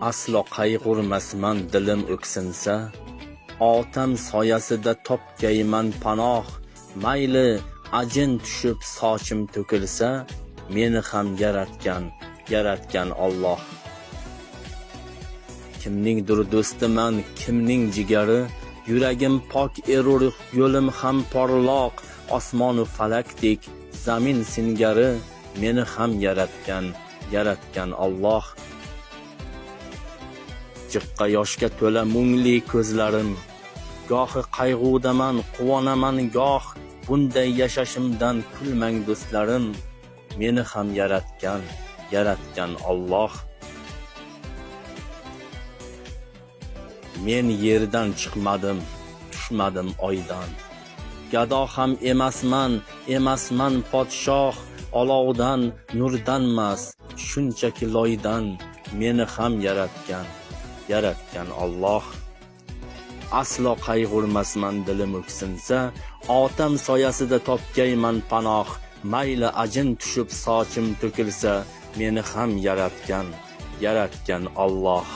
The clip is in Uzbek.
aslo qayg'urmasman dilim o'ksinsa, otam soyasida topgayman panoh, mayli ajin tushib sochim to'kilsa, meni ham yaratgan Alloh. Kimningdir do'stiman, kimning jigari, yuragim pok erur, yo'lim ham porloq, osmonu falakdek zamin singari, meni ham yaratgan Alloh. Jiqqa yoshga to'la mungli ko'zlarim, gohi qayg'udaman, quvonaman goh, bunday yashashimdan kulmang do'stlarim, meni ham yaratgan Alloh. Men yerdan chiqmadim, tushmadim oydan, gado ham emasman podshoh, olovdan, nurdanmas, shunchaki loydan, meni ham yaratgan Alloh. Aslo qayg'urmasman dilim o'ksinsa, otam soyasida topgayman panoh, mayli ajin tushib sochim to'kilsa, meni ham yaratgan Alloh.